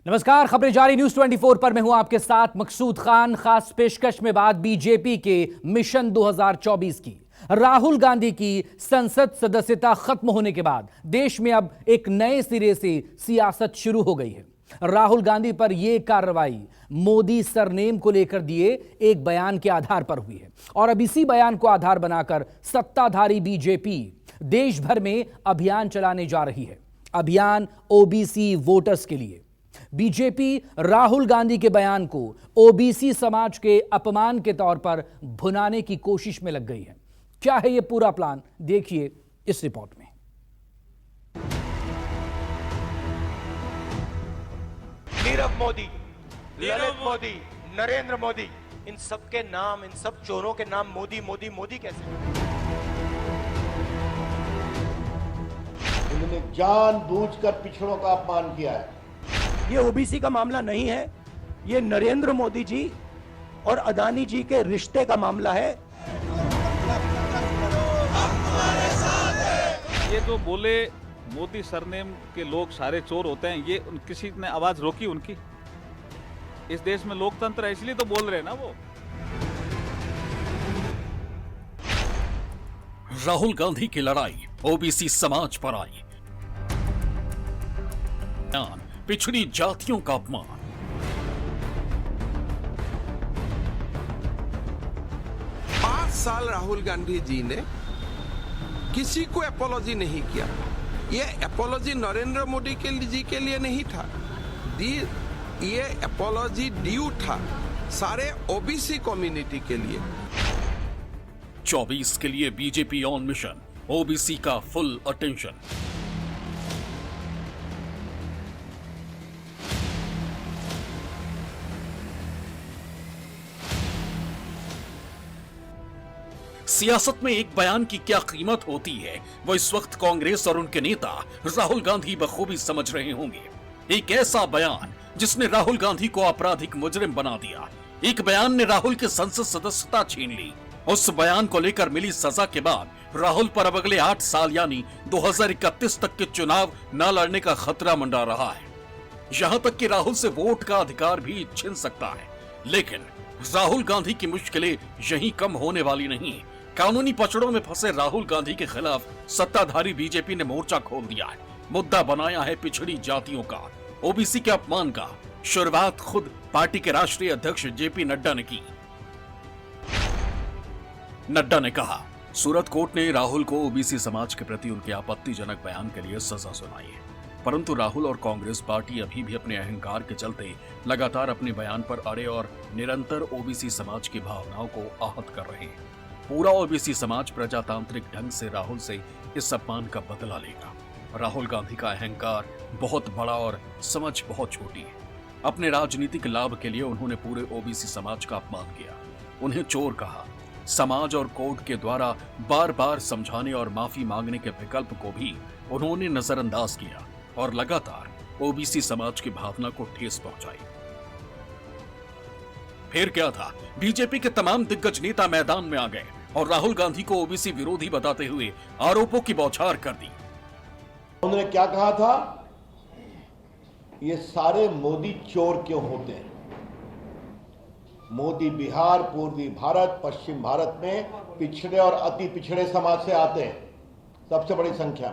नमस्कार, खबरें जारी न्यूज 24 पर मैं हूं आपके साथ मकसूद खान। खास पेशकश में बात बीजेपी के मिशन 2024 की। राहुल गांधी की संसद सदस्यता खत्म होने के बाद देश में अब एक नए सिरे से सियासत शुरू हो गई है। राहुल गांधी पर यह कार्रवाई मोदी सरनेम को लेकर दिए एक बयान के आधार पर हुई है और अब इसी बयान को आधार बनाकर सत्ताधारी बीजेपी देश भर में अभियान चलाने जा रही है। अभियान ओबीसी वोटर्स के लिए। बीजेपी राहुल गांधी के बयान को ओबीसी समाज के अपमान के तौर पर भुनाने की कोशिश में लग गई है। क्या है यह पूरा प्लान, देखिए इस रिपोर्ट में। नीरव मोदी, ललित मोदी, नरेंद्र मोदी, इन सब के नाम, इन सब चोरों के नाम मोदी मोदी मोदी कैसे? उन्होंने जानबूझकर पिछड़ों का अपमान किया है। ये ओबीसी का मामला नहीं है, ये नरेंद्र मोदी जी और अदानी जी के रिश्ते का मामला है। ये जो बोले मोदी सरनेम के लोग सारे चोर होते हैं, ये किसी ने आवाज रोकी उनकी? इस देश में लोकतंत्र है, इसलिए तो बोल रहे हैं ना वो। राहुल गांधी की लड़ाई ओबीसी समाज पर आई। पिछड़ी जातियों का अपमान। पांच साल राहुल गांधी जी ने किसी को एपोलॉजी नहीं किया। ये एपोलॉजी नरेंद्र मोदी जी के लिए नहीं था, ये एपोलॉजी ड्यू था सारे ओबीसी कम्युनिटी के लिए। 24 के लिए बीजेपी ऑन मिशन, ओबीसी का फुल अटेंशन। सियासत में एक बयान की क्या कीमत होती है, वो इस वक्त कांग्रेस और उनके नेता राहुल गांधी बखूबी समझ रहे होंगे। एक ऐसा बयान जिसने राहुल गांधी को आपराधिक मुजरिम बना दिया। एक बयान ने राहुल की संसद सदस्यता छीन ली। उस बयान को लेकर मिली सजा के बाद राहुल पर अब अगले 8 साल यानी 2031 तक के चुनाव न लड़ने का खतरा मंडरा रहा है। यहां तक कि राहुल से वोट का अधिकार भी छिन सकता है। लेकिन राहुल गांधी की मुश्किलें यहीं कम होने वाली नहीं। कानूनी पचड़ों में फंसे राहुल गांधी के खिलाफ सत्ताधारी बीजेपी ने मोर्चा खोल दिया है। मुद्दा बनाया है पिछड़ी जातियों का, ओबीसी के अपमान का। शुरुआत खुद पार्टी के राष्ट्रीय अध्यक्ष जेपी नड्डा ने की। नड्डा ने कहा, सूरत कोर्ट ने राहुल को ओबीसी समाज के प्रति उनके आपत्तिजनक बयान के लिए सजा सुनाई है, परंतु राहुल और कांग्रेस पार्टी अभी भी अपने अहंकार के चलते लगातार अपने बयान पर अड़े और निरंतर ओबीसी समाज की भावनाओं को आहत कर रहे हैं। पूरा ओबीसी समाज प्रजातांत्रिक ढंग से राहुल से इस अपमान का बदला लेगा। राहुल गांधी का अहंकार बहुत बड़ा और समझ बहुत छोटी है। अपने राजनीतिक लाभ के लिए उन्होंने पूरे ओबीसी समाज का अपमान किया, उन्हें चोर कहा। समाज और कोर्ट के द्वारा बार बार समझाने और माफी मांगने के विकल्प को भी उन्होंने नजरअंदाज किया और लगातार ओबीसी समाज की भावना को ठेस पहुंचाई। फिर क्या था, बीजेपी के तमाम दिग्गज नेता मैदान में आ गए और राहुल गांधी को ओबीसी विरोधी बताते हुए आरोपों की बौछार कर दी। उन्होंने क्या कहा था, ये सारे मोदी चोर क्यों होते हैं? मोदी बिहार, पूर्वी भारत, पश्चिम भारत में पिछड़े और अति पिछड़े समाज से आते हैं, सबसे बड़ी संख्या।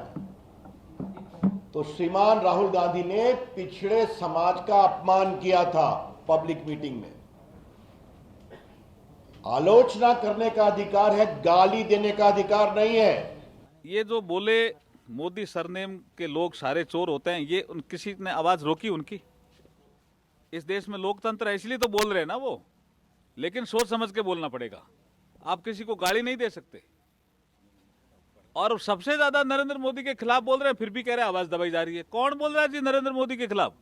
तो श्रीमान राहुल गांधी ने पिछड़े समाज का अपमान किया था पब्लिक मीटिंग में। आलोचना करने का अधिकार है, गाली देने का अधिकार नहीं है। ये जो बोले मोदी सरनेम के लोग सारे चोर होते हैं, ये किसी ने आवाज रोकी उनकी? इस देश में लोकतंत्र है, इसलिए तो बोल रहे हैं ना वो। लेकिन सोच समझ के बोलना पड़ेगा। आप किसी को गाली नहीं दे सकते। और सबसे ज्यादा नरेंद्र मोदी के खिलाफ बोल रहे हैं, फिर भी कह रहे हैं आवाज दबाई जा रही है। कौन बोल रहा है जी नरेंद्र मोदी के खिलाफ?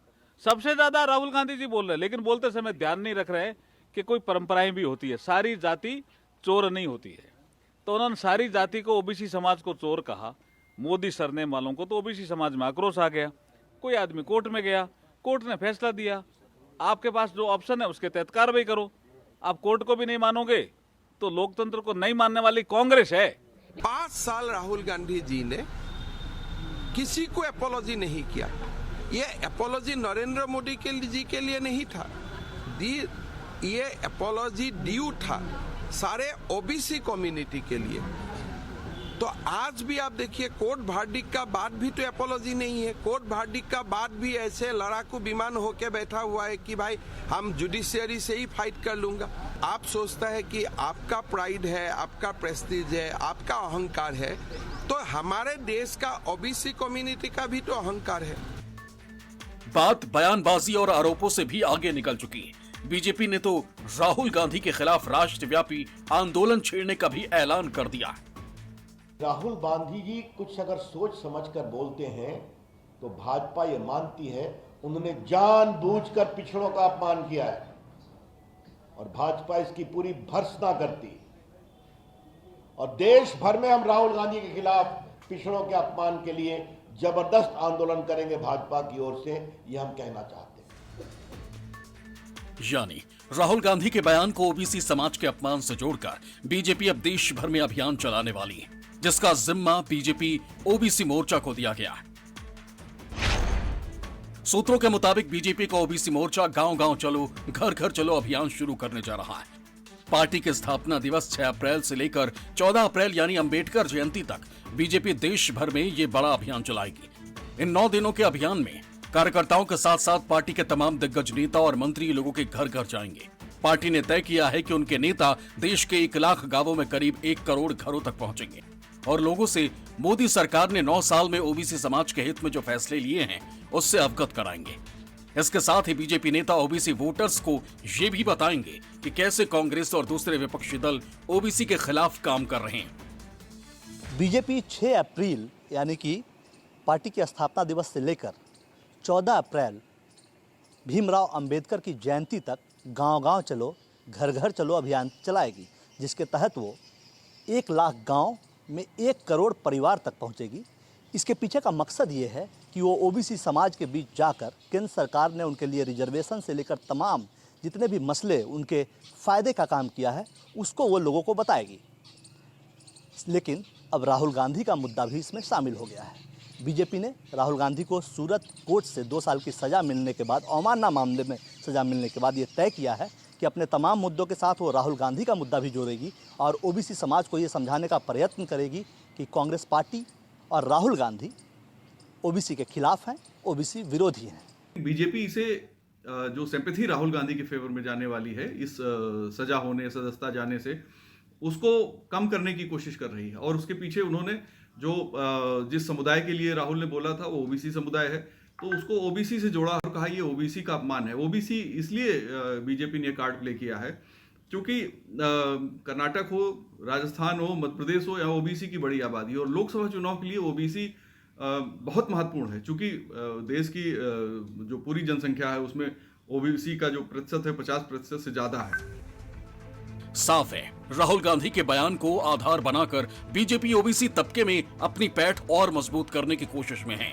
सबसे ज्यादा राहुल गांधी जी बोल रहे हैं, लेकिन बोलते समय ध्यान नहीं रख रहे हैं कि कोई परंपराएं भी होती है, सारी जाति चोर नहीं होती है। तो उन्होंने सारी जाति को, ओबीसी समाज को चोर कहा। मोदी सरनेम वालों को तो ओबीसी समाज में आक्रोश आ गया। कोई आदमी कोर्ट में गया, कोर्ट ने फैसला दिया। आपके पास जो ऑप्शन है उसके तहत कार्रवाई करो। आप कोर्ट को भी नहीं मानोगे तो लोकतंत्र को नहीं मानने वाली कांग्रेस है। 5 साल राहुल गांधी जी ने किसी को एपोलॉजी नहीं किया। ये एपोलॉजी नरेंद्र मोदी जी के लिए नहीं था, ये एपोलॉजी ड्यू था सारे ओबीसी कम्युनिटी के लिए। तो आज भी आप देखिए कोर्ट वर्डिक्ट का बाद भी तो एपोलॉजी नहीं है। कोर्ट वर्डिक्ट का बाद भी ऐसे लड़ाकू विमान होके बैठा हुआ है कि भाई हम जुडिशियरी से ही फाइट कर लूंगा। आप सोचता है कि आपका प्राइड है, आपका प्रेस्टीज है, आपका अहंकार है, तो हमारे देश का ओबीसी कम्युनिटी का भी तो अहंकार है। बात बयानबाजी और आरोपों से भी आगे निकल चुकी है। बीजेपी ने तो राहुल गांधी के खिलाफ राष्ट्रव्यापी आंदोलन छेड़ने का भी ऐलान कर दिया। राहुल गांधी जी कुछ अगर सोच समझकर बोलते हैं तो भाजपा ये मानती है उन्होंने जानबूझकर पिछड़ों का अपमान किया है और भाजपा इसकी पूरी भर्त्सना करती। और देश भर में हम राहुल गांधी के खिलाफ पिछड़ों के अपमान के लिए जबरदस्त आंदोलन करेंगे भाजपा की ओर से, ये हम कहना चाहते हैं। यानी राहुल गांधी के बयान को ओबीसी समाज के अपमान से जोड़कर बीजेपी अब देश भर में अभियान चलाने वाली है, जिसका जिम्मा बीजेपी ओबीसी मोर्चा को दिया गया है। सूत्रों के मुताबिक बीजेपी का ओबीसी मोर्चा गांव-गांव चलो, घर-घर चलो अभियान शुरू करने जा रहा है। पार्टी के स्थापना दिवस 6 अप्रैल से लेकर 14 अप्रैल यानी अंबेडकर जयंती तक बीजेपी देश भर में ये बड़ा अभियान चलाएगी। इन 9 दिनों के अभियान में कार्यकर्ताओं के साथ साथ पार्टी के तमाम दिग्गज नेता और मंत्री लोगों के घर घर जाएंगे। पार्टी ने तय किया है कि उनके नेता देश के 1 लाख गांवों में करीब 1 करोड़ घरों तक पहुंचेंगे और लोगों से मोदी सरकार ने 9 साल में ओबीसी समाज के हित में जो फैसले लिए हैं उससे अवगत कराएंगे। इसके साथ ही बीजेपी नेता ओबीसी वोटर्स को ये भी बताएंगे कि कैसे कांग्रेस और दूसरे विपक्षी दल ओबीसी के खिलाफ काम कर रहे हैं। बीजेपी 6 अप्रैल यानी कि पार्टी के स्थापना दिवस से लेकर 14 अप्रैल भीमराव अंबेडकर की जयंती तक गांव-गांव चलो, घर-घर चलो अभियान चलाएगी, जिसके तहत वो 1 लाख गांव में 1 करोड़ परिवार तक पहुंचेगी। इसके पीछे का मकसद ये है कि वो ओबीसी समाज के बीच जाकर केंद्र सरकार ने उनके लिए रिजर्वेशन से लेकर तमाम जितने भी मसले उनके फ़ायदे का काम किया है उसको वो लोगों को बताएगी। लेकिन अब राहुल गांधी का मुद्दा भी इसमें शामिल हो गया है। बीजेपी ने राहुल गांधी को सूरत कोर्ट से 2 साल की सज़ा मिलने के बाद, अवमानना मामले में सज़ा मिलने के बाद ये तय किया है कि अपने तमाम मुद्दों के साथ वो राहुल गांधी का मुद्दा भी जोड़ेगी और ओबीसी समाज को ये समझाने का प्रयत्न करेगी कि कांग्रेस पार्टी और राहुल गांधी ओबीसी के खिलाफ हैं, ओबीसी विरोधी हैं। बीजेपी इसे जो सिंपैथी राहुल गांधी के फेवर में जाने वाली है इस सजा होने, सदस्यता जाने से, उसको कम करने की कोशिश कर रही है। और उसके पीछे उन्होंने जो जिस समुदाय के लिए राहुल ने बोला था वो ओबीसी समुदाय है, तो उसको ओबीसी से जोड़ा और कहा ये ओबीसी का अपमान है। ओबीसी इसलिए बीजेपी ने कार्ड प्ले किया है क्योंकि कर्नाटक हो, राजस्थान हो, मध्य प्रदेश हो, यहाँ ओबीसी की बड़ी आबादी है और लोकसभा चुनाव के लिए ओबीसी बहुत महत्वपूर्ण है। क्योंकि देश की जो पूरी जनसंख्या है उसमें ओबीसी का जो प्रतिशत है 50% से ज्यादा है। साफ है राहुल गांधी के बयान को आधार बनाकर बीजेपी ओबीसी तबके में अपनी पैठ और मजबूत करने की कोशिश में है।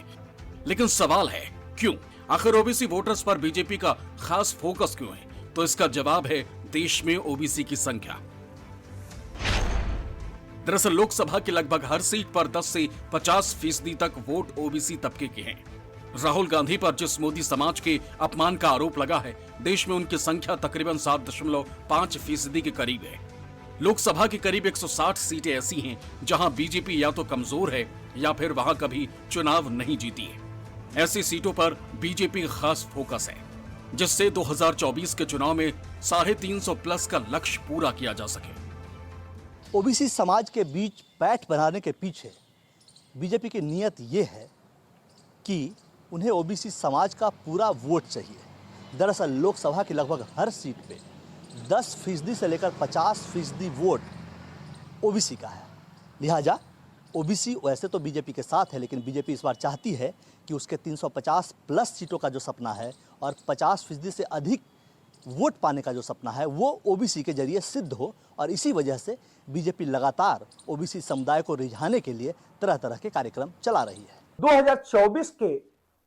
लेकिन सवाल है क्यों? आखिर ओबीसी वोटर्स पर बीजेपी का खास फोकस क्यों है? तो इसका जवाब है देश में ओबीसी की संख्या। दरअसल लोकसभा की लगभग हर सीट पर 10 से 50% तक वोट ओबीसी तबके के हैं। राहुल गांधी पर जिस मोदी समाज के अपमान का आरोप लगा है, देश में उनकी संख्या तकरीबन 7.5% के करीब है। लोकसभा की करीब 160 सीटें ऐसी हैं जहां बीजेपी या तो कमजोर है या फिर वहां कभी चुनाव नहीं जीती है। ऐसी सीटों पर बीजेपी का खास फोकस है जिससे 2024 के चुनाव में 350 का लक्ष्य पूरा किया जा सके। ओबीसी समाज के बीच पैठ बनाने के पीछे बीजेपी की नीयत ये है कि उन्हें ओबीसी समाज का पूरा वोट चाहिए। दरअसल लोकसभा की लगभग हर सीट पे 10% से लेकर 50% वोट ओबीसी का है। लिहाजा ओबीसी वैसे तो बीजेपी के साथ है, लेकिन बीजेपी इस बार चाहती है कि उसके 350 प्लस सीटों का जो सपना है और 50% से अधिक वोट पाने का जो सपना है वो ओबीसी के जरिए सिद्ध हो। और इसी वजह से बीजेपी लगातार ओबीसी समुदाय को रिझाने के लिए तरह तरह के कार्यक्रम चला रही है। 2024 के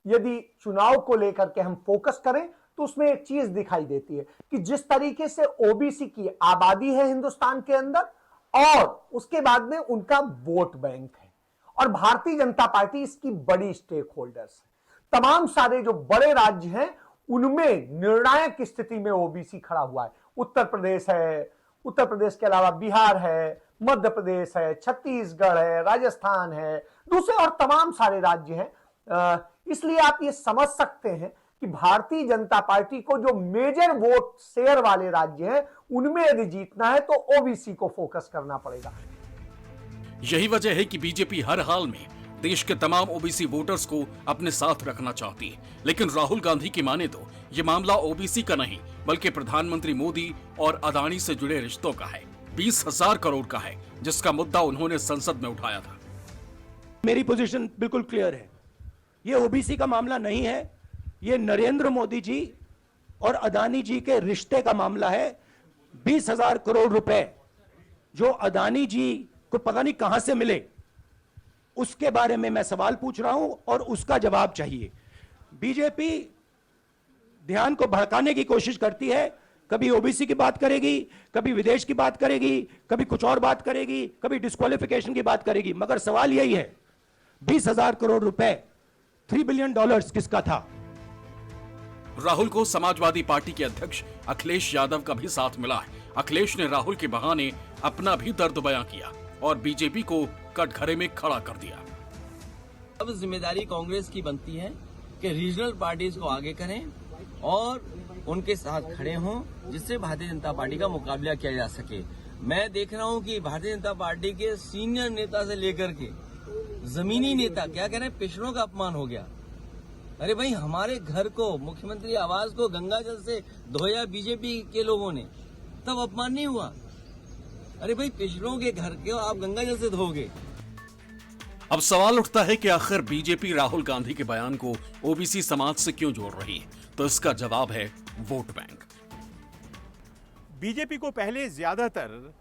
यदि चुनाव को लेकर के हम फोकस करें तो उसमें एक चीज दिखाई देती है कि जिस तरीके से ओबीसी की आबादी है हिंदुस्तान के अंदर और उसके बाद में उनका वोट बैंक है और भारतीय जनता पार्टी इसकी बड़ी स्टेक होल्डर्स है, तमाम सारे जो बड़े राज्य हैं उनमें निर्णायक स्थिति में ओबीसी खड़ा हुआ है। उत्तर प्रदेश है, उत्तर प्रदेश के अलावा बिहार है, मध्य प्रदेश है, छत्तीसगढ़ है, राजस्थान है, दूसरे और तमाम सारे राज्य हैं। इसलिए आप ये समझ सकते हैं कि भारतीय जनता पार्टी को जो मेजर वोट शेयर वाले राज्य हैं उनमें यदि जीतना है तो ओबीसी को फोकस करना पड़ेगा। यही वजह है कि बीजेपी हर हाल में देश के तमाम ओबीसी वोटर्स को अपने साथ रखना चाहती है। लेकिन राहुल गांधी की माने तो ये मामला ओबीसी का नहीं बल्कि प्रधानमंत्री मोदी और अदानी से जुड़े रिश्तों का है। 20,000 करोड़ का है, जिसका मुद्दा उन्होंने संसद में उठाया था। मेरी पोजीशन बिल्कुल क्लियर है, ये ओबीसी का मामला नहीं है, ये नरेंद्र मोदी जी और अदानी जी के रिश्ते का मामला है। 20,000 करोड़ रुपए जो अदानी जी को पता नहीं कहां से मिले, उसके बारे में मैं सवाल पूछ रहा हूं और उसका जवाब चाहिए। बीजेपी ध्यान को भड़काने की कोशिश करती है, कभी ओबीसी की बात करेगी, कभी विदेश की बात करेगी, कभी कुछ और बात करेगी, कभी डिस्क्वालिफिकेशन की बात करेगी, मगर सवाल यही है 20,000 करोड़ रुपए, $3 बिलियन किसका था? राहुल को समाजवादी पार्टी के अध्यक्ष अखिलेश यादव का भी साथ मिला है। अखिलेश ने राहुल के बहाने अपना भी दर्द बयां किया और बीजेपी को कटघरे में खड़ा कर दिया। अब जिम्मेदारी कांग्रेस की बनती है कि रीजनल पार्टीज को आगे करें और उनके साथ खड़े हों, जिससे भारतीय जनता पार्टी का मुकाबला किया जा सके। मैं देख रहा हूं कि भारतीय जनता पार्टी के सीनियर नेता से लेकर के जमीनी नेता क्या कह रहे हैं, पिछड़ों का अपमान हो गया। अरे भाई, हमारे घर को, मुख्यमंत्री आवास को गंगा जल से धोया बीजेपी के लोगों ने, तब अपमान नहीं हुआ? अरे भाई, पिछड़ों के घर को आप गंगा जल से धोगे। अब सवाल उठता है कि आखिर बीजेपी राहुल गांधी के बयान को ओबीसी समाज से क्यों जोड़ रही है? तो इसका जवाब है वोट बैंक। बीजेपी को पहले ज्यादातर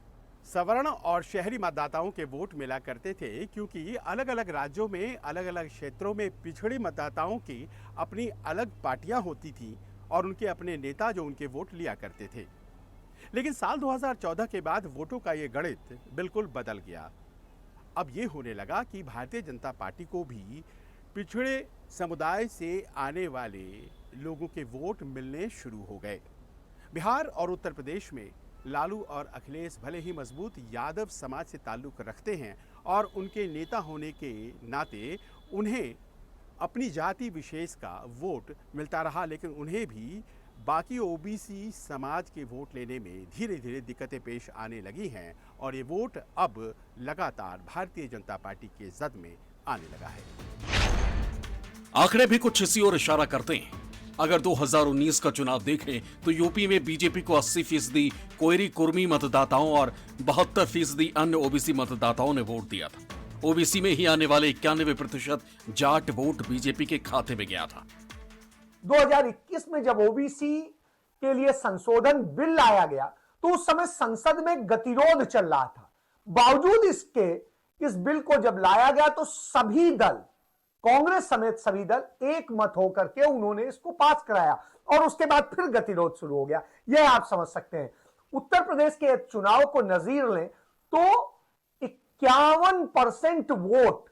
सवर्ण और शहरी मतदाताओं के वोट मिला करते थे, क्योंकि अलग अलग राज्यों में, अलग अलग क्षेत्रों में पिछड़े मतदाताओं की अपनी अलग पार्टियां होती थी और उनके अपने नेता जो उनके वोट लिया करते थे। लेकिन साल 2014 के बाद वोटों का ये गणित बिल्कुल बदल गया। अब ये होने लगा कि भारतीय जनता पार्टी को भी पिछड़े समुदाय से आने वाले लोगों के वोट मिलने शुरू हो गए। बिहार और उत्तर प्रदेश में लालू और अखिलेश भले ही मजबूत यादव समाज से ताल्लुक रखते हैं और उनके नेता होने के नाते उन्हें अपनी जाति विशेष का वोट मिलता रहा, लेकिन उन्हें भी बाकी ओबीसी समाज के वोट लेने में धीरे धीरे दिक्कतें पेश आने लगी हैं और ये वोट अब लगातार भारतीय जनता पार्टी के जद में आने लगा है। आंकड़े भी कुछ इसी ओर इशारा करते हैं। अगर 2019 का चुनाव देखें तो यूपी में बीजेपी को 80% कोयरी कुर्मी मतदाताओं और 72% अन्य ओबीसी मतदाताओं ने वोट दिया था। ओबीसी में ही आने वाले 91% जाट वोट बीजेपी के खाते में गया था। 2021 में जब ओबीसी के लिए संशोधन बिल लाया गया तो उस समय संसद में गतिरोध चल रहा था। बावजूद इसके इस बिल को जब लाया गया तो सभी दल, कांग्रेस समेत सभी दल एक मत होकर के उन्होंने इसको पास कराया और उसके बाद फिर गतिरोध शुरू हो गया। यह आप समझ सकते हैं। उत्तर प्रदेश के चुनाव को नजीर लें तो 51% वोट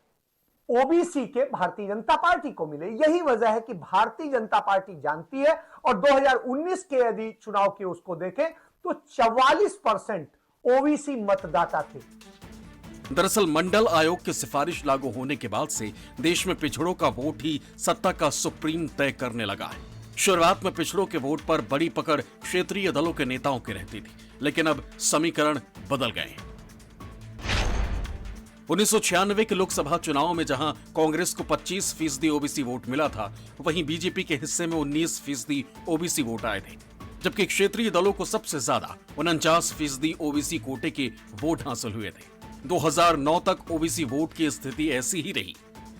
ओबीसी के भारतीय जनता पार्टी को मिले। यही वजह है कि भारतीय जनता पार्टी जानती है और 2019 के यदि चुनाव की उसको देखें तो 44% ओबीसी मतदाता थे। दरअसल मंडल आयोग की सिफारिश लागू होने के बाद से देश में पिछड़ों का वोट ही सत्ता का सुप्रीम तय करने लगा है। शुरुआत में पिछड़ों के वोट पर बड़ी पकड़ क्षेत्रीय दलों के नेताओं की रहती थी, लेकिन अब समीकरण बदल गए हैं। 1996 के लोकसभा चुनाव में जहां कांग्रेस को 25% ओबीसी वोट मिला था, वहीं बीजेपी के हिस्से में 19% ओबीसी वोट आए थे, जबकि क्षेत्रीय दलों को सबसे ज्यादा 49% ओबीसी कोटे के वोट हासिल हुए थे। 2009 तक ओबीसी वोट की स्थिति ऐसी ही रही।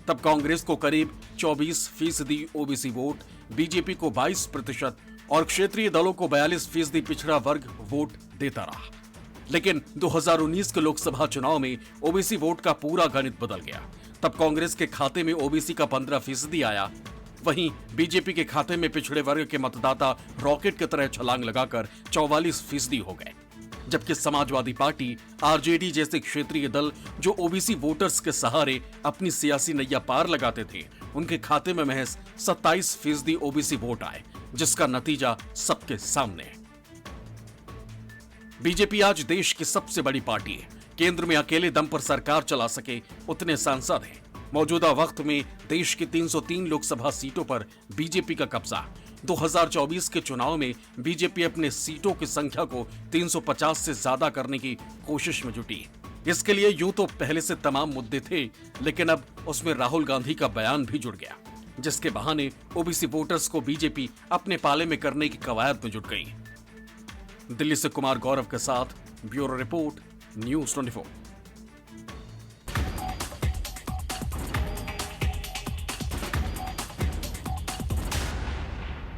तब कांग्रेस को करीब 24% ओबीसी वोट, बीजेपी को 22% और क्षेत्रीय दलों को 42% पिछड़ा वर्ग वोट देता रहा। लेकिन 2019 के लोकसभा चुनाव में ओबीसी वोट का पूरा गणित बदल गया। तब कांग्रेस के खाते में ओबीसी का 15% आया, वहीं बीजेपी के खाते में पिछड़े वर्ग के मतदाता रॉकेट की तरह छलांग लगाकर 44% हो गए। जबकि समाजवादी पार्टी, आरजेडी जैसे क्षेत्रीय दल जो ओबीसी वोटर्स के सहारे अपनी सियासी नैया पार लगाते थे, उनके खाते में महज 27% ओबीसी वोट आए, जिसका नतीजा सबके सामने है। बीजेपी आज देश की सबसे बड़ी पार्टी है। केंद्र में अकेले दम पर सरकार चला सके उतने सांसद हैं। मौजूदा वक्त में देश की 303 लोकसभा सीटों पर बीजेपी का कब्जा। 2024 के चुनाव में बीजेपी अपने सीटों की संख्या को 350 से ज्यादा करने की कोशिश में जुटी। इसके लिए यूं तो पहले से तमाम मुद्दे थे, लेकिन अब उसमें राहुल गांधी का बयान भी जुड़ गया, जिसके बहाने ओबीसी वोटर्स को बीजेपी अपने पाले में करने की कवायद में जुट गई। दिल्ली से कुमार गौरव के साथ ब्यूरो रिपोर्ट, न्यूज़ 24।